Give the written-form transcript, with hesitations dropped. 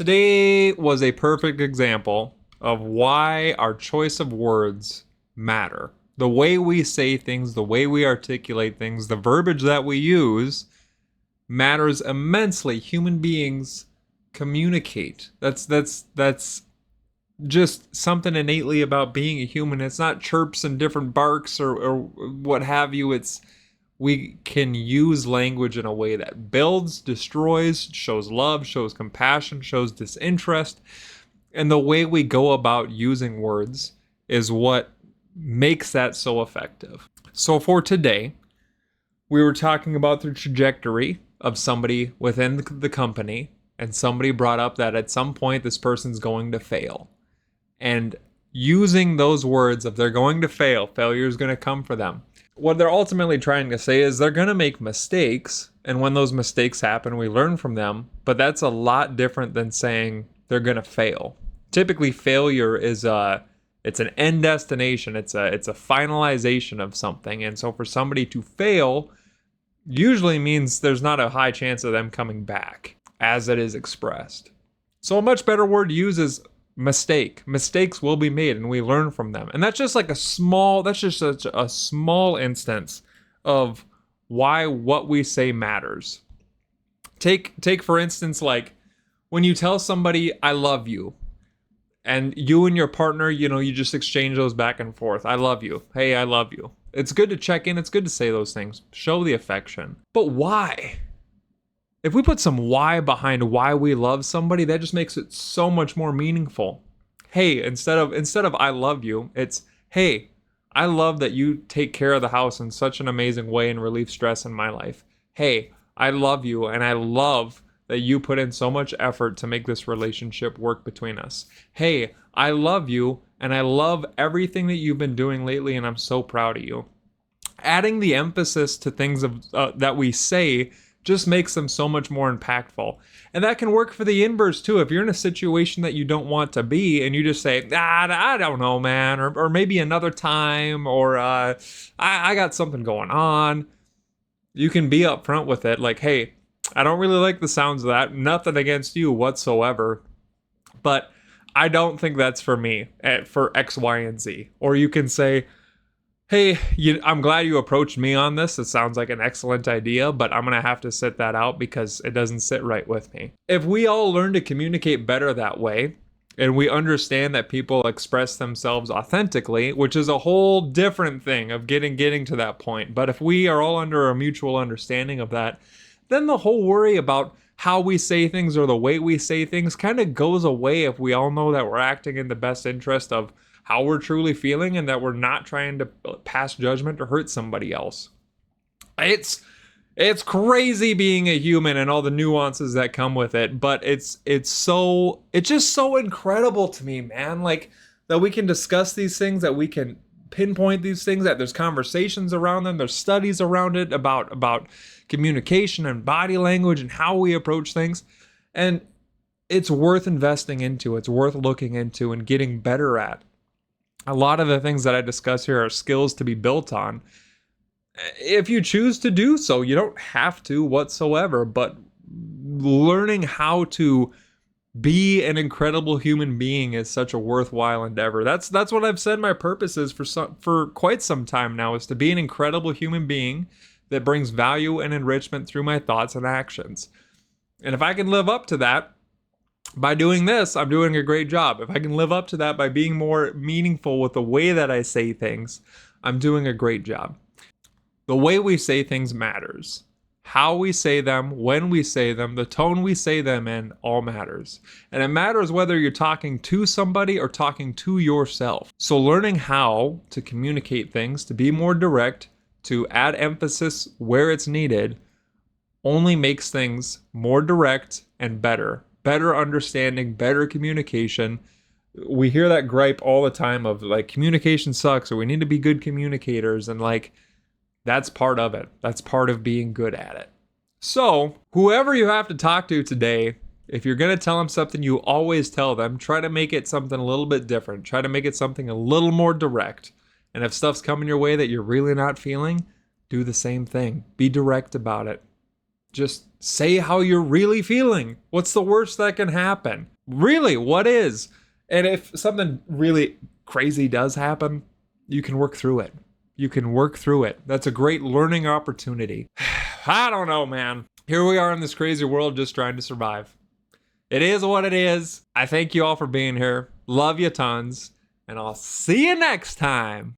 Today was a perfect example of why our choice of words matter. The way we say things, the way we articulate things, the verbiage that we use matters immensely. Human beings communicate. That's just something innately about being a human. It's not chirps and different barks or what have you. It's we can use language in a way that builds, destroys, shows love, shows compassion, shows disinterest. And the way we go about using words is what makes that so effective. So for today, we were talking about the trajectory of somebody within the company, and somebody brought up that at some point this person's going to fail. And using those words of they're going to fail, failure is going to come for them. What they're ultimately trying to say is they're going to make mistakes, and when those mistakes happen, we learn from them. But that's a lot different than saying they're going to fail. Typically, failure is it's an end destination. It's a finalization of something, and so for somebody to fail usually means there's not a high chance of them coming back, as it is expressed. So a much better word to use is mistake. Mistakes will be made and we learn from them. And that's just like that's just such a small instance of why what we say matters. Take for instance, like when you tell somebody, I love you, and you and your partner, you just exchange those back and forth. I love you. Hey, I love you. It's good to check in. It's good to say those things. Show the affection. But why? If we put some why behind why we love somebody, that just makes it so much more meaningful. Hey, instead of I love you, it's hey, I love that you take care of the house in such an amazing way and relieve stress in my life. Hey, I love you, and I love that you put in so much effort to make this relationship work between us. Hey, I love you, and I love everything that you've been doing lately, and I'm so proud of you. Adding the emphasis to things that we say just makes them so much more impactful. And that can work for the inverse too. If you're in a situation that you don't want to be and you just say, I don't know, man, or maybe another time, or I got something going on, you can be upfront with it. Like, hey, I don't really like the sounds of that. Nothing against you whatsoever, but I don't think that's for me, for X, Y, and Z. Or you can say, hey, I'm glad you approached me on this. It sounds like an excellent idea, but I'm going to have to sit that out because it doesn't sit right with me. If we all learn to communicate better that way, and we understand that people express themselves authentically, which is a whole different thing of getting to that point. But if we are all under a mutual understanding of that, then the whole worry about how we say things or the way we say things kind of goes away if we all know that we're acting in the best interest of how we're truly feeling and that we're not trying to pass judgment or hurt somebody else. It's crazy being a human and all the nuances that come with it, but it's just so incredible to me, man. Like that we can discuss these things, that we can pinpoint these things, that there's conversations around them, there's studies around it about communication and body language and how we approach things. And it's worth investing into, it's worth looking into and getting better at. A lot of the things that I discuss here are skills to be built on. If you choose to do so, you don't have to whatsoever, but learning how to be an incredible human being is such a worthwhile endeavor. That's what I've said my purpose is for quite some time now, is to be an incredible human being that brings value and enrichment through my thoughts and actions. And if I can live up to that, by doing this, I'm doing a great job. If I can live up to that by being more meaningful with the way that I say things, I'm doing a great job. The way we say things matters. How we say them, when we say them, the tone we say them in, all matters. And it matters whether you're talking to somebody or talking to yourself. So learning how to communicate things, to be more direct, to add emphasis where it's needed, only makes things more direct and better. Better understanding, better communication. We hear that gripe all the time of like communication sucks, or we need to be good communicators, and like that's part of it. That's part of being good at it. So whoever you have to talk to today, if you're going to tell them something you always tell them, try to make it something a little bit different. Try to make it something a little more direct. And if stuff's coming your way that you're really not feeling, do the same thing. Be direct about it. Just say how you're really feeling. What's the worst that can happen? Really, what is? And if something really crazy does happen, you can work through it. You can work through it. That's a great learning opportunity. I don't know, man. Here we are in this crazy world just trying to survive. It is what it is. I thank you all for being here. Love you tons. And I'll see you next time.